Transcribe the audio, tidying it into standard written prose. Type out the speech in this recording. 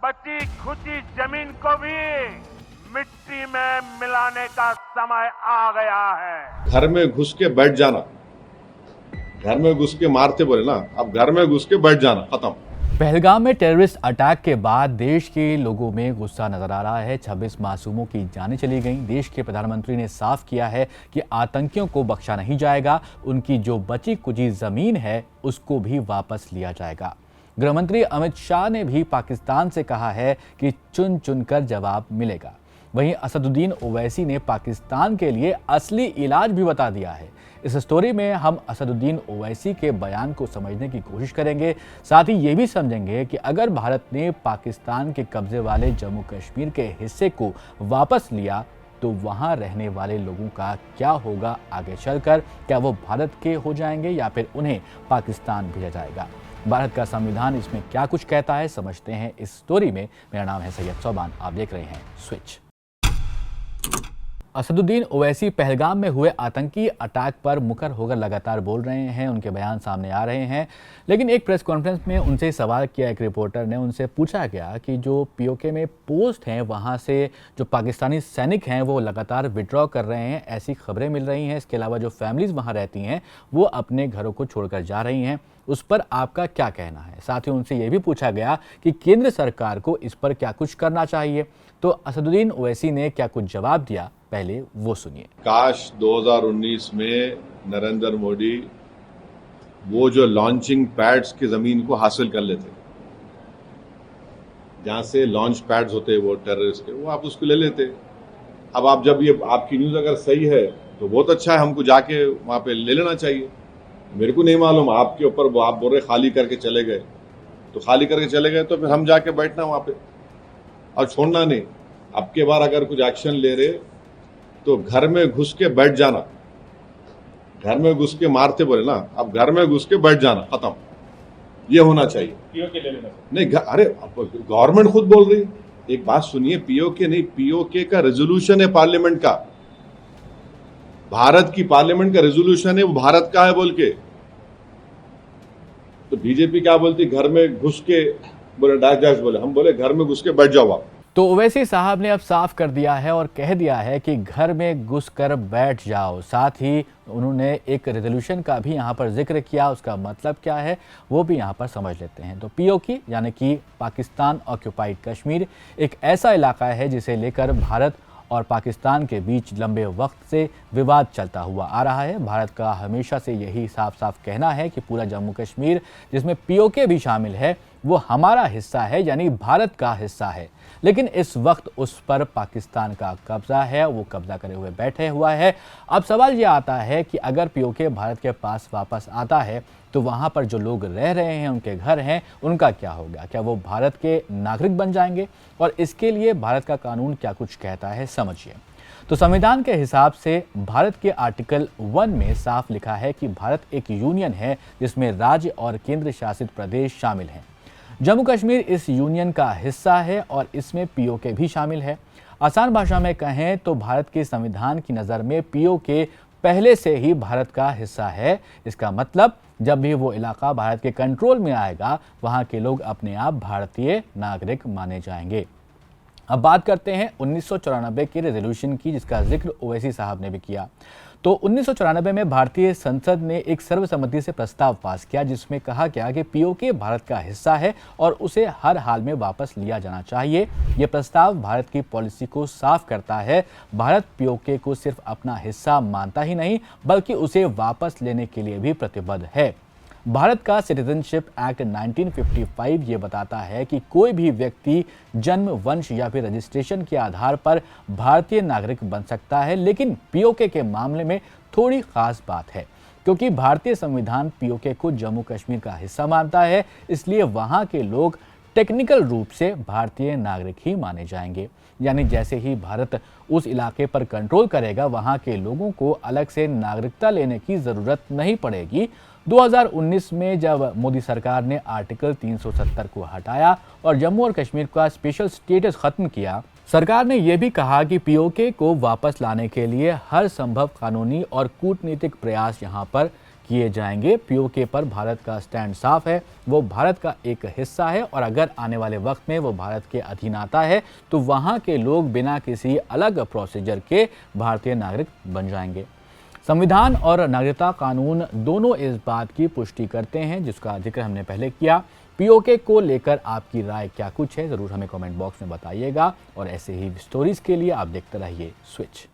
बची खुची जमीन को भी मिट्टी में मिलाने का समय आ गया है। घर में घुस के बैठ जाना, घर में घुस के मारते बोले ना, अब घर में घुस के बैठ जाना, खत्म। पहलगाम में टेररिस्ट अटैक के बाद देश के लोगों में गुस्सा नजर आ रहा है। 26 मासूमों की जानें चली गईं। देश के प्रधानमंत्री ने साफ किया है कि आतंकियों को बख्शा नहीं जाएगा। उनकी जो बची कुची जमीन है उसको भी वापस लिया जाएगा। गृहमंत्री अमित शाह ने भी पाकिस्तान से कहा है कि चुन चुनकर जवाब मिलेगा। वहीं असदुद्दीन ओवैसी ने पाकिस्तान के लिए असली इलाज भी बता दिया है। इस स्टोरी में हम असदुद्दीन ओवैसी के बयान को समझने की कोशिश करेंगे। साथ ही ये भी समझेंगे कि अगर भारत ने पाकिस्तान के कब्जे वाले जम्मू कश्मीर के हिस्से को वापस लिया तो वहां रहने वाले लोगों का क्या होगा आगे चलकर। क्या वो भारत के हो जाएंगे या फिर उन्हें पाकिस्तान भेजा जाएगा। भारत का संविधान इसमें क्या कुछ कहता है, समझते हैं इस स्टोरी में। मेरा नाम है सैयद सोबान, आप देख रहे हैं स्विच। असदुद्दीन ओवैसी पहलगाम में हुए आतंकी अटैक पर मुखर होकर लगातार बोल रहे हैं। उनके बयान सामने आ रहे हैं, लेकिन एक प्रेस कॉन्फ्रेंस में उनसे सवाल किया एक रिपोर्टर ने। उनसे पूछा गया कि जो पीओके में पोस्ट हैं वहां से जो पाकिस्तानी सैनिक हैं वो लगातार विड्रॉ कर रहे हैं, ऐसी खबरें मिल रही हैं। इसके अलावा जो फैमिलीज वहां रहती हैं वो अपने घरों को छोड़कर जा रही हैं, उस पर आपका क्या कहना है। साथ ही उनसे ये भी पूछा गया कि केंद्र सरकार को इस पर क्या कुछ करना चाहिए। तो असदुद्दीन ओवैसी ने क्या कुछ जवाब दिया, पहले वो सुनिए। काश 2019 में नरेंद्र मोदी वो जो लॉन्चिंग पैड्स की जमीन को हासिल कर लेते, जहां से लॉन्च पैड्स होते वो टेररिस्ट के, वो आप उसको ले लेते। अब आप जब ये आपकी न्यूज अगर सही है तो बहुत अच्छा है, हमको जाके वहां पे ले लेना चाहिए। मेरे को नहीं मालूम आपके ऊपर आप बोल रहे खाली करके चले गए, तो खाली करके चले गए तो फिर हम जाके बैठना वहां पे और छोड़ना नहीं। अब के बार अगर कुछ एक्शन ले रहे तो घर में घुस के बैठ जाना, घर में घुस के मारते बोले ना, अब घर में घुस के बैठ जाना, खत्म। ये होना चाहिए। पीओके ले लेना नहीं, अरे गवर्नमेंट खुद बोल रही, एक बात सुनिए, पीओके नहीं, पीओके का रेजोल्यूशन है पार्लियामेंट का, भारत की पार्लियामेंट का रेजोल्यूशन है, वो भारत का है बोल के। तो बीजेपी क्या बोलती, घर में घुस के बोले डैश बोले, हम बोले घर में घुस के बैठ जाओ आप। तो ओवैसी साहब ने अब साफ कर दिया है और कह दिया है कि घर में घुसकर बैठ जाओ। साथ ही उन्होंने एक रेजोल्यूशन का भी यहाँ पर जिक्र किया, उसका मतलब क्या है वो भी यहाँ पर समझ लेते हैं। तो पीओके यानी कि पाकिस्तान ऑक्यूपाइड कश्मीर एक ऐसा इलाका है जिसे लेकर भारत और पाकिस्तान के बीच लंबे वक्त से विवाद चलता हुआ आ रहा है। भारत का हमेशा से यही साफ साफ कहना है कि पूरा जम्मू कश्मीर जिसमें पीओके भी शामिल है वो हमारा हिस्सा है, यानी भारत का हिस्सा है। लेकिन इस वक्त उस पर पाकिस्तान का कब्जा है, वो कब्जा करे हुए बैठे हुआ है। अब सवाल ये आता है कि अगर पीओके भारत के पास वापस आता है तो वहाँ पर जो लोग रह रहे हैं, उनके घर हैं, उनका क्या होगा। क्या वो भारत के नागरिक बन जाएंगे? और इसके लिए भारत का कानून क्या कुछ कहता है, समझिए। तो संविधान के हिसाब से भारत के आर्टिकल 1 में साफ लिखा है कि भारत एक यूनियन है जिसमें राज्य और केंद्र शासित प्रदेश शामिल हैं। जम्मू कश्मीर इस यूनियन का हिस्सा है और इसमें पीओके भी शामिल है। आसान भाषा में कहें तो भारत के संविधान की नज़र में पीओके पहले से ही भारत का हिस्सा है। इसका मतलब जब भी वो इलाका भारत के कंट्रोल में आएगा वहाँ के लोग अपने आप भारतीय नागरिक माने जाएंगे। अब बात करते हैं 1994 के रेजोल्यूशन की, जिसका जिक्र ओवैसी साहब ने भी किया। तो 1994 में भारतीय संसद ने एक सर्वसम्मति से प्रस्ताव पास किया जिसमें कहा गया कि पीओके भारत का हिस्सा है और उसे हर हाल में वापस लिया जाना चाहिए। यह प्रस्ताव भारत की पॉलिसी को साफ करता है। भारत पीओके को सिर्फ अपना हिस्सा मानता ही नहीं बल्कि उसे वापस लेने के लिए भी प्रतिबद्ध है। भारत का सिटीजनशिप एक्ट 1955 ये बताता है कि कोई भी व्यक्ति जन्म, वंश या फिर रजिस्ट्रेशन के आधार पर भारतीय नागरिक बन सकता है। लेकिन पीओके के मामले में थोड़ी खास बात है, क्योंकि भारतीय संविधान पीओके को जम्मू कश्मीर का हिस्सा मानता है, इसलिए वहां के लोग टेक्निकल रूप से भारतीय नागरिक ही माने जाएंगे। यानी जैसे ही भारत उस इलाके पर कंट्रोल करेगा वहां के लोगों को अलग से नागरिकता लेने की जरूरत नहीं पड़ेगी। 2019 में जब मोदी सरकार ने आर्टिकल 370 को हटाया और जम्मू और कश्मीर का स्पेशल स्टेटस खत्म किया, सरकार ने यह भी कहा कि पीओके को वापस लाने के लिए हर संभव कानूनी और कूटनीतिक प्रयास यहां पर किए जाएंगे। पीओके पर भारत का स्टैंड साफ है, वो भारत का एक हिस्सा है और अगर आने वाले वक्त में वो भारत के अधीन आता है तो वहाँ के लोग बिना किसी अलग प्रोसीजर के भारतीय नागरिक बन जाएंगे। संविधान और नागरिकता कानून दोनों इस बात की पुष्टि करते हैं, जिसका जिक्र हमने पहले किया। पीओके को लेकर आपकी राय क्या कुछ है, ज़रूर हमें कमेंट बॉक्स में बताइएगा और ऐसे ही स्टोरीज के लिए आप देखते रहिए स्विच।